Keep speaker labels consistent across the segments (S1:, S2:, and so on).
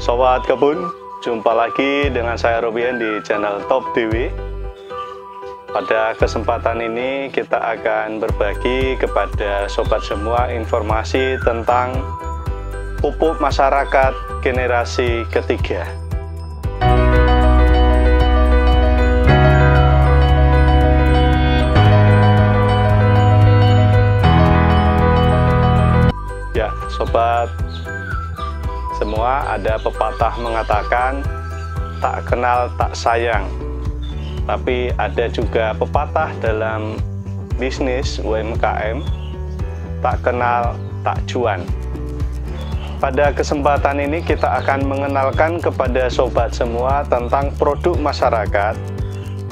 S1: Sobat Kebun, jumpa lagi dengan saya Robian di channel Top DW. Pada kesempatan ini kita akan berbagi kepada sobat semua informasi tentang pupuk masyarakat generasi ketiga. Ya, sobat semua, ada pepatah mengatakan tak kenal tak sayang, tapi ada juga pepatah dalam bisnis UMKM, tak kenal tak cuan. Pada kesempatan ini kita akan mengenalkan kepada sobat semua tentang produk masyarakat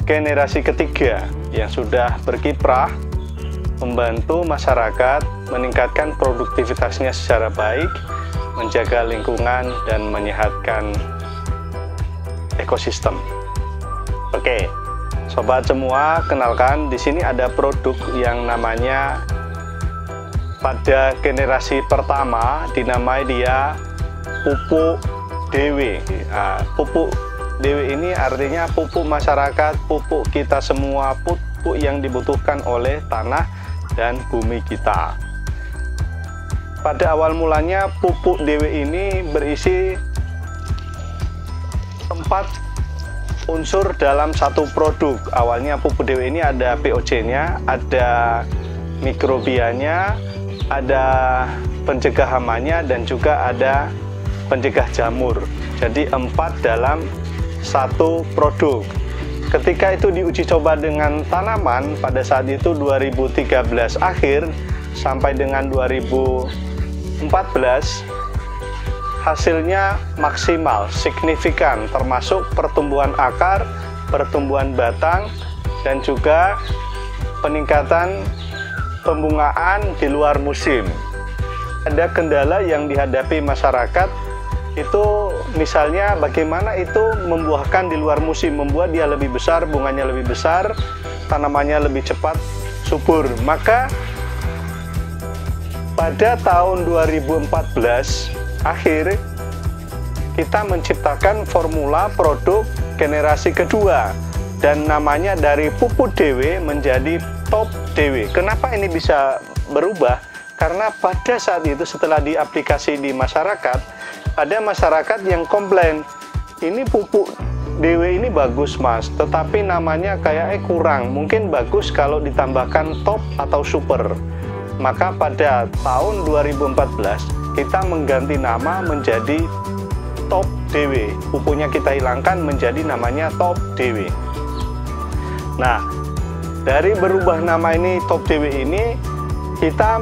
S1: generasi ketiga yang sudah berkiprah membantu masyarakat meningkatkan produktivitasnya secara baik, menjaga lingkungan dan menyehatkan ekosistem. Oke, sobat semua, kenalkan di sini ada produk yang namanya pada generasi pertama dinamai dia pupuk DW. Pupuk DW ini artinya pupuk masyarakat, pupuk kita semua, pupuk yang dibutuhkan oleh tanah dan bumi kita. Pada awal mulanya pupuk DW ini berisi 4 unsur dalam satu produk. Awalnya pupuk DW ini ada POC-nya, ada mikrobianya, ada pencegah hamanya, dan juga ada pencegah jamur. Jadi 4 dalam satu produk. Ketika itu diuji coba dengan tanaman pada saat itu 2013 akhir sampai dengan 2014, hasilnya maksimal, signifikan, termasuk pertumbuhan akar, pertumbuhan batang, dan juga peningkatan pembungaan di luar musim. Ada kendala yang dihadapi masyarakat itu, misalnya bagaimana itu membuahkan di luar musim, membuat dia lebih besar, bunganya lebih besar, tanamannya lebih cepat subur. Maka pada tahun 2014 akhir kita menciptakan formula produk generasi kedua dan namanya dari pupuk DW menjadi Top DW. Kenapa ini bisa berubah? Karena pada saat itu setelah diaplikasi di masyarakat, ada masyarakat yang komplain, ini pupuk DW ini bagus mas, tetapi namanya kayaknya kurang, mungkin bagus kalau ditambahkan top atau super. Maka pada tahun 2014 kita mengganti nama menjadi Top DW. Pupuknya kita hilangkan menjadi namanya Top DW. Nah, dari berubah nama ini Top DW ini, kita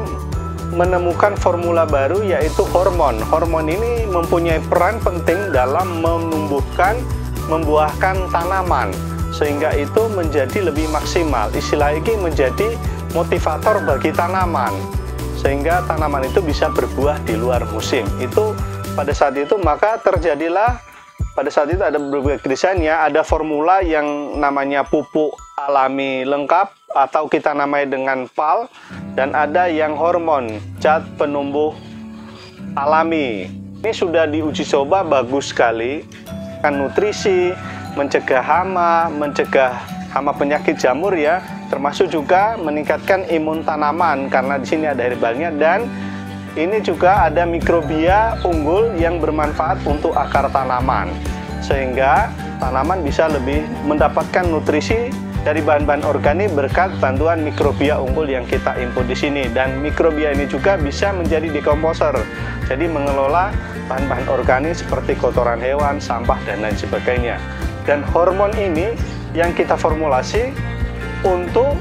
S1: menemukan formula baru yaitu hormon. Hormon ini mempunyai peran penting dalam menumbuhkan, membuahkan tanaman, sehingga itu menjadi lebih maksimal. Istilah ini menjadi motivator bagi tanaman, sehingga tanaman itu bisa berbuah di luar musim. Itu pada saat itu, maka terjadilah pada saat itu ada berbagai desainnya, ada formula yang namanya pupuk alami lengkap atau kita namai dengan PAL, dan ada yang hormon zat penumbuh alami. Ini sudah diuji coba bagus sekali, kan nutrisi, mencegah hama penyakit jamur ya, termasuk juga meningkatkan imun tanaman karena di sini ada herbalnya, dan ini juga ada mikrobia unggul yang bermanfaat untuk akar tanaman, sehingga tanaman bisa lebih mendapatkan nutrisi dari bahan-bahan organik berkat bantuan mikrobia unggul yang kita input di sini. Dan mikrobia ini juga bisa menjadi dekomposer, jadi mengelola bahan-bahan organik seperti kotoran hewan, sampah, dan lain sebagainya. Dan hormon ini yang kita formulasi untuk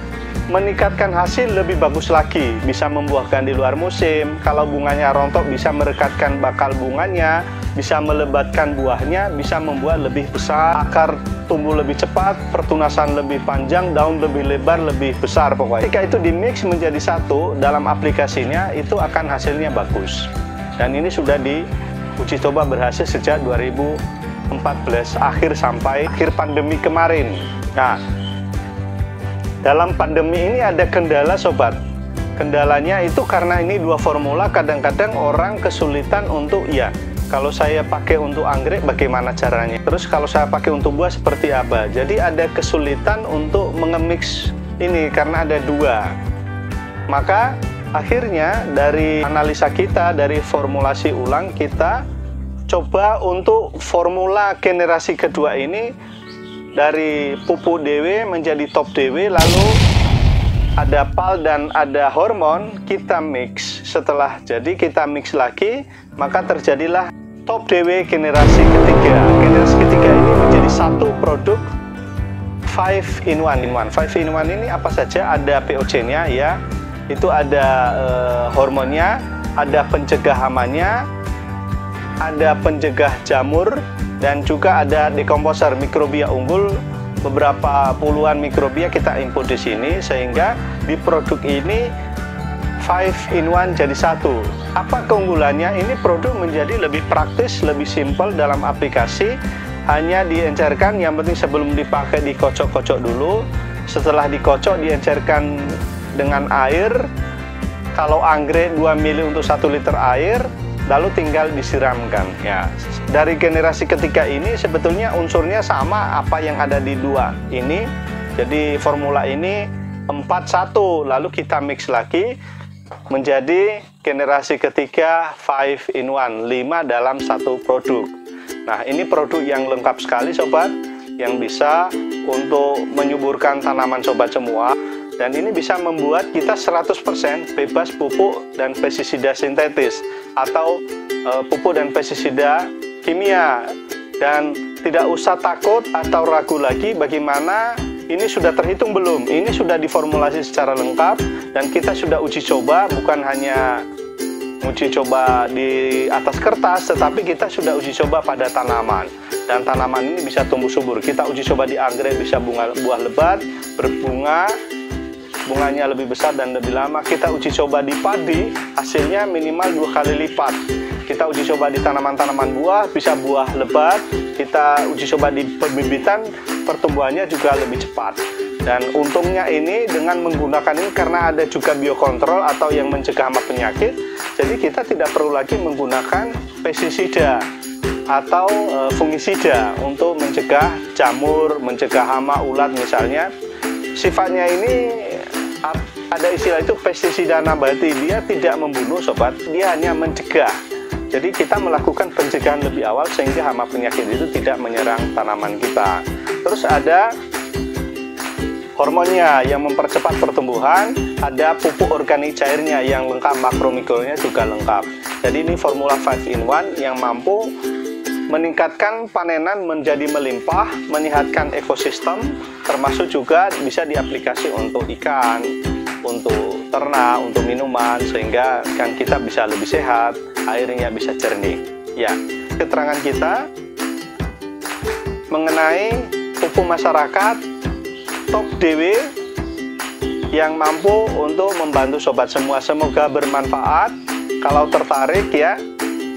S1: meningkatkan hasil lebih bagus lagi, bisa membuahkan di luar musim. Kalau bunganya rontok bisa merekatkan bakal bunganya, bisa melebatkan buahnya, bisa membuat lebih besar, akar tumbuh lebih cepat, pertunasan lebih panjang, daun lebih lebar, lebih besar pokoknya. Ketika itu dimix menjadi satu dalam aplikasinya, itu akan hasilnya bagus. Dan ini sudah diuji coba berhasil sejak 2014 akhir sampai akhir pandemi kemarin. Nah, dalam pandemi ini ada kendala sobat. Kendalanya itu karena ini dua formula, kadang-kadang orang kesulitan untuk Kalau saya pakai untuk anggrek bagaimana caranya? Terus kalau saya pakai untuk buah seperti apa? Jadi ada kesulitan untuk mengemix ini karena ada dua. Maka akhirnya dari analisa kita, dari formulasi ulang, kita coba untuk formula generasi kedua ini dari pupuk DW menjadi top DW, lalu ada PAL dan ada hormon, kita mix. Setelah jadi kita mix lagi, maka terjadilah top DW generasi ketiga. Generasi ketiga ini menjadi satu produk 5 in 1. 5 in 1 ini apa saja? Ada POC-nya ya, itu ada hormonnya, ada pencegah hamanya, ada pencegah jamur, dan juga ada dekomposer mikrobia unggul. Beberapa puluhan mikrobia kita input di sini, sehingga di produk ini 5 in 1 jadi satu. Apa keunggulannya? Ini produk menjadi lebih praktis, lebih simpel dalam aplikasi. Hanya diencerkan, yang penting sebelum dipakai dikocok-kocok dulu. Setelah dikocok diencerkan dengan air. Kalau anggrek 2 ml untuk 1 liter air, lalu tinggal disiramkan. Ya, dari generasi ketiga ini sebetulnya unsurnya sama apa yang ada di dua ini. Jadi formula ini 4-1, lalu kita mix lagi menjadi generasi ketiga 5 in 1, 5 dalam satu produk. Nah, ini produk yang lengkap sekali sobat, yang bisa untuk menyuburkan tanaman sobat semua. Dan ini bisa membuat kita 100% bebas pupuk dan pestisida sintetis atau pupuk dan pestisida kimia. Dan tidak usah takut atau ragu lagi bagaimana ini sudah terhitung belum. Ini sudah diformulasi secara lengkap dan kita sudah uji coba, bukan hanya uji coba di atas kertas, tetapi kita sudah uji coba pada tanaman. Dan tanaman ini bisa tumbuh subur. Kita uji coba di anggrek bisa buah lebat, berbunga, bunganya lebih besar dan lebih lama. Kita uji coba di padi, hasilnya minimal 2 kali lipat. Kita uji coba di tanaman-tanaman buah, bisa buah lebat. Kita uji coba di pembibitan, pertumbuhannya juga lebih cepat. Dan untungnya ini dengan menggunakan ini karena ada juga biokontrol atau yang mencegah hama penyakit, jadi kita tidak perlu lagi menggunakan pestisida atau fungisida untuk mencegah jamur, mencegah hama, ulat misalnya. Sifatnya ini ada istilah itu pestisida nabati, dia tidak membunuh sobat, dia hanya mencegah. Jadi kita melakukan pencegahan lebih awal sehingga hama penyakit itu tidak menyerang tanaman kita. Terus ada hormonnya yang mempercepat pertumbuhan, ada pupuk organik cairnya yang lengkap, makromikronya juga lengkap. Jadi ini formula 5 in 1 yang mampu meningkatkan panenan menjadi melimpah, menyehatkan ekosistem, termasuk juga bisa diaplikasi untuk ikan, untuk ternak, untuk minuman, sehingga ikan kita bisa lebih sehat, airnya bisa jernih. Ya, keterangan kita mengenai pupuk masyarakat top DW yang mampu untuk membantu sobat semua. Semoga bermanfaat. Kalau tertarik ya,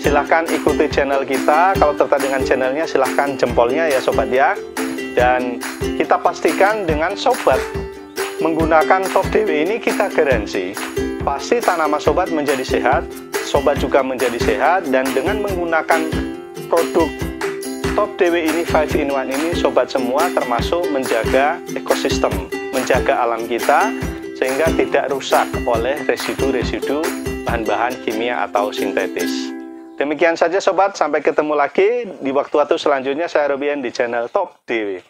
S1: silahkan ikuti channel kita. Kalau tertarik dengan channelnya, silahkan jempolnya ya sobat ya. Dan kita pastikan dengan sobat menggunakan top DW ini, kita garansi pasti tanaman sobat menjadi sehat, sobat juga menjadi sehat. Dan dengan menggunakan produk top DW ini 5 in 1 ini, sobat semua termasuk menjaga ekosistem, menjaga alam kita sehingga tidak rusak oleh residu-residu bahan-bahan kimia atau sintetis. Demikian saja sobat, sampai ketemu lagi di waktu-waktu selanjutnya. Saya Robian di channel Top DW.